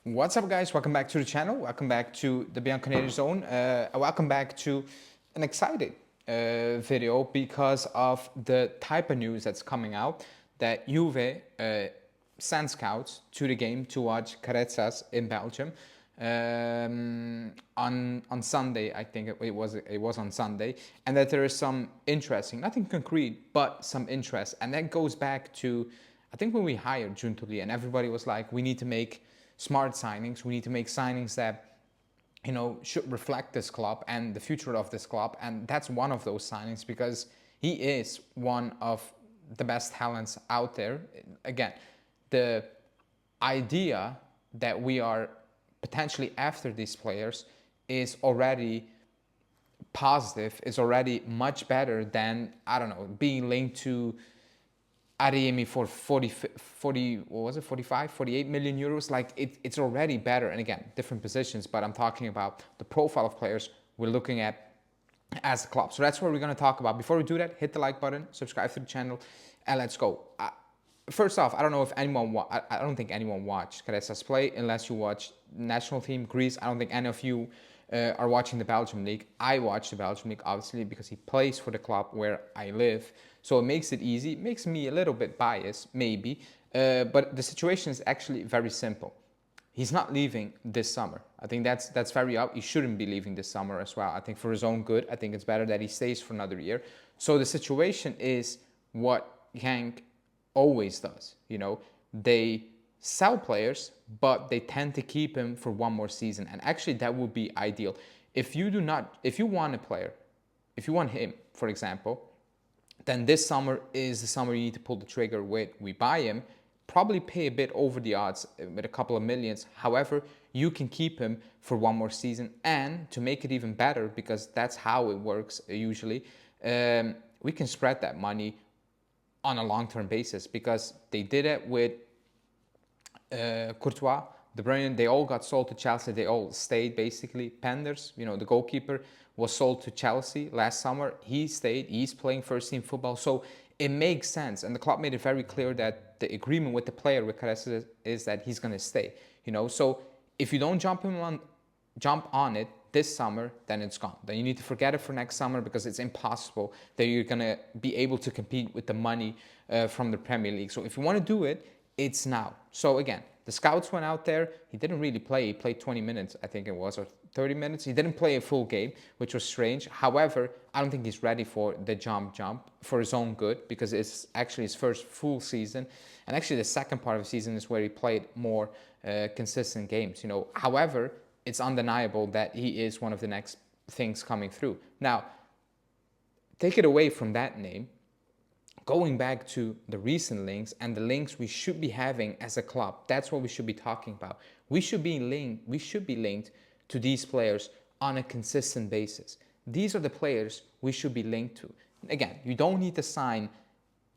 What's up, guys? Welcome back to the channel. Welcome back to the Bianconeri zone. Welcome back to an exciting video because of the type of news that's coming out that Juve sent scouts to the game to watch Ketsas in Belgium on Sunday. I think it was on Sunday, and that there is some interesting, nothing concrete, but some interest, and that goes back to I think when we hired Juventus, and everybody was like, we need to make smart signings. We need to make signings that, you know, should reflect this club and the future of this club. And that's one of those signings because he is one of the best talents out there. Again, the idea that we are potentially after these players is already positive, is already much better than, I don't know, being linked to Adeyemi for 48 million euros. Like it's already better. And again, different positions, but I'm talking about the profile of players we're looking at as a club. So that's what we're going to talk about. Before we do that, hit the like button, subscribe to the channel, and let's go. First off, I don't know if anyone, I don't think anyone watched Ketsas play unless you watch national team Greece. I don't think any of you are watching the Belgium League. I watch the Belgium League, obviously, because he plays for the club where I live. So it makes it easy. It makes me a little bit biased, maybe. But the situation is actually very simple. He's not leaving this summer. I think that's very up. He shouldn't be leaving this summer as well. I think for his own good, I think it's better that he stays for another year. So the situation is what Genk always does. You know, they sell players, but they tend to keep him for one more season. And actually, that would be ideal. If you want a player, if you want him, for example, then this summer is the summer you need to pull the trigger with. We buy him, probably pay a bit over the odds with a couple of millions. However, you can keep him for one more season. And to make it even better, because that's how it works usually, we can spread that money on a long-term basis, because they did it with Courtois, De Bruyne. They all got sold to Chelsea. They all stayed, basically. Penders, you know, the goalkeeper, was sold to Chelsea last summer. He stayed. He's playing first-team football. So it makes sense. And the club made it very clear that the agreement with the player, with Ketsas, is that he's going to stay. You know, so if you don't jump on it this summer, then it's gone. Then you need to forget it for next summer, because it's impossible that you're going to be able to compete with the money from the Premier League. So if you want to do it, it's now. So again, the scouts went out there. He didn't really play. He played 20 minutes, I think it was, or 30 minutes. He didn't play a full game, which was strange. However, I don't think he's ready for the jump for his own good, because it's actually his first full season. And actually the second part of the season is where he played more consistent games. You know, however, it's undeniable that he is one of the next things coming through. Now, take it away from that name, going back to the recent links and the links we should be having as a club. That's what we should be talking about. We should be linked to these players on a consistent basis. These are the players we should be linked to. Again, you don't need to sign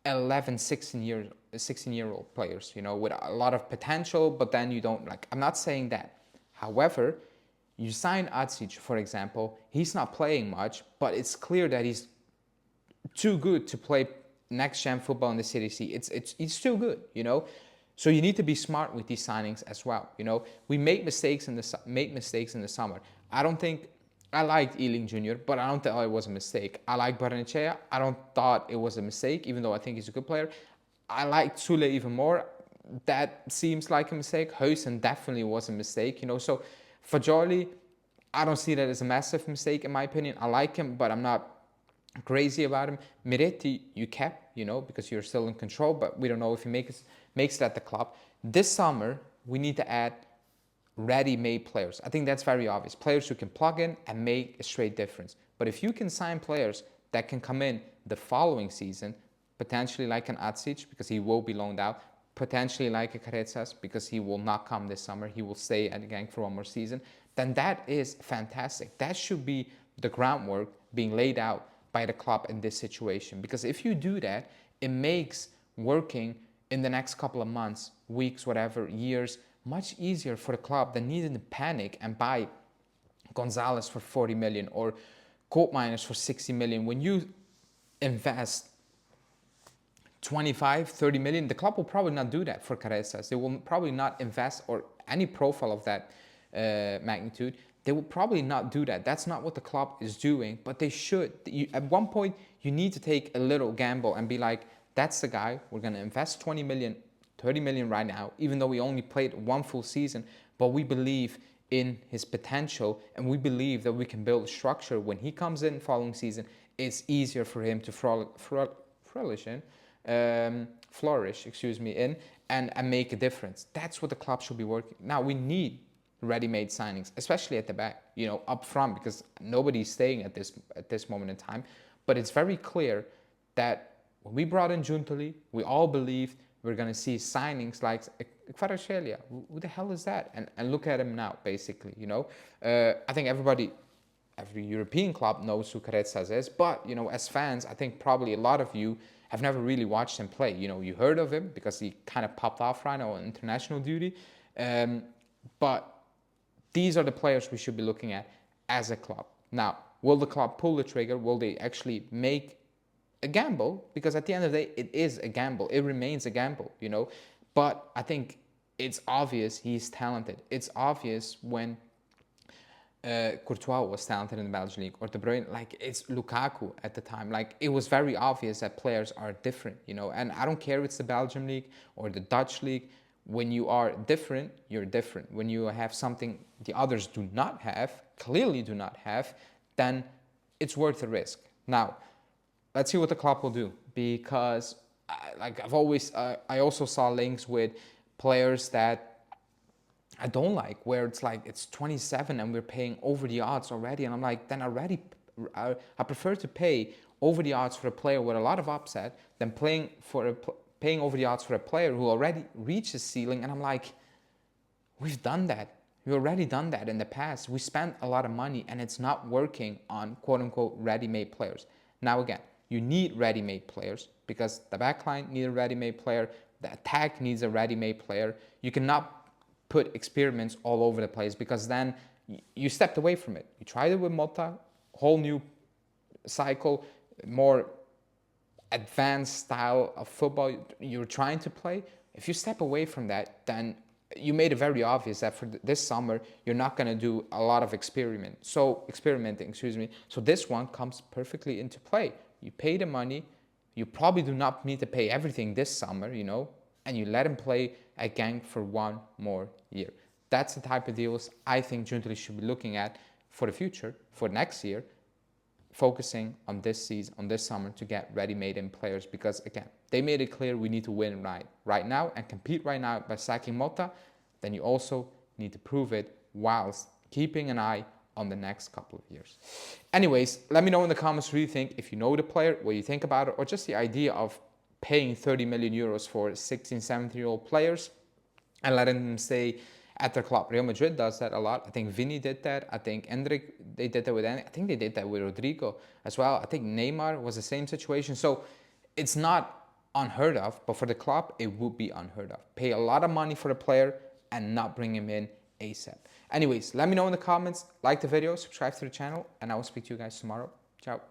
11, 16-year-old players, you know, with a lot of potential, but then you don't, like, I'm not saying that. However, you sign Atsic, for example. He's not playing much, but it's clear that he's too good to play next-gen football in the Serie C. It's too good, you know. So you need to be smart with these signings as well. You know, we made mistakes in the summer. I don't think I liked Ealing Jr., but I don't think it was a mistake. I like Barrenechea. I don't thought it was a mistake, even though I think he's a good player. I like Sule even more. That seems like a mistake. Huijsen definitely was a mistake. You know, so Fagioli, I don't see that as a massive mistake in my opinion. I like him, but I'm not crazy about him. Miretti, you kept, you know, because you're still in control, but we don't know if he makes it at the club. This summer, we need to add ready-made players. I think that's very obvious. Players who can plug in and make a straight difference. But if you can sign players that can come in the following season, potentially like an Atsic, because he will be loaned out, potentially like a Karetsas, because he will not come this summer, he will stay at the Genk for one more season, then that is fantastic. That should be the groundwork being laid out by the club in this situation. Because if you do that, it makes working in the next couple of months, weeks, whatever, years, much easier for the club than needing to panic and buy Gonzalez for 40 million or Koopmeiners for 60 million. When you invest 25, 30 million, the club will probably not do that for Ketsas. They will probably not invest or any profile of that magnitude, they will probably not do that. That's not what the club is doing, but they should. At one point, you need to take a little gamble and be like, that's the guy, we're going to invest 20 million, 30 million right now, even though we only played one full season, but we believe in his potential, and we believe that we can build a structure when he comes in following season. It's easier for him to flourish, and make a difference. That's what the club should be working. Now we need ready-made signings, especially at the back, up front, because nobody's staying at this moment in time. But it's very clear that when we brought in Juntoli, we all believed we're going to see signings like Kvaratskhelia. Who the hell is that? And look at him now, basically. I think every European club knows who Ketsas is, but as fans, I think probably a lot of you have never really watched him play. You heard of him because he kind of popped off right now on international duty, but these are the players we should be looking at as a club. Now, will the club pull the trigger? Will they actually make a gamble? Because at the end of the day, it is a gamble. It remains a gamble, But I think it's obvious he's talented. It's obvious when Courtois was talented in the Belgian league, or De Bruyne, it's Lukaku at the time. It was very obvious that players are different, And I don't care if it's the Belgian league or the Dutch league. When you are different, you're different. When you have something the others do not have, clearly do not have, then it's worth the risk. Now, let's see what the club will do, because I also saw links with players that I don't like, where it's 27 and we're paying over the odds already, and I'm like, then I prefer to pay over the odds for a player with a lot of upset than paying over the odds for a player who already reached the ceiling. And I'm like, we've done that. We've already done that in the past. We spent a lot of money and it's not working on quote-unquote ready-made players. Now again, you need ready-made players because the backline needs a ready-made player. The attack needs a ready-made player. You cannot put experiments all over the place, because then you stepped away from it. You tried it with Motta, whole new cycle, more advanced style of football you're trying to play. If you step away from that, then you made it very obvious that for this summer you're not going to do a lot of experimenting. So this one comes perfectly into play. You pay the money. You probably do not need to pay everything this summer, and you let him play at Genk for one more year. That's the type of deals I think Juntoli should be looking at for the future, for next year, focusing on this season, on this summer, to get ready-made in players, because again, they made it clear we need to win right now and compete right now by sacking Motta. Then you also need to prove it whilst keeping an eye on the next couple of years. Anyways, let me know in the comments what you think. If you know the player, what you think about it, or just the idea of paying 30 million euros for 16, 17-year-old players and letting them stay at their club. Real Madrid does that a lot. I think Vini did that. I think Endrick, they did that with I think they did that with Rodrigo as well. I think Neymar was the same situation. So it's not unheard of, but for the club, it would be unheard of. Pay a lot of money for the player and not bring him in ASAP. Anyways, let me know in the comments, like the video, subscribe to the channel, and I will speak to you guys tomorrow. Ciao.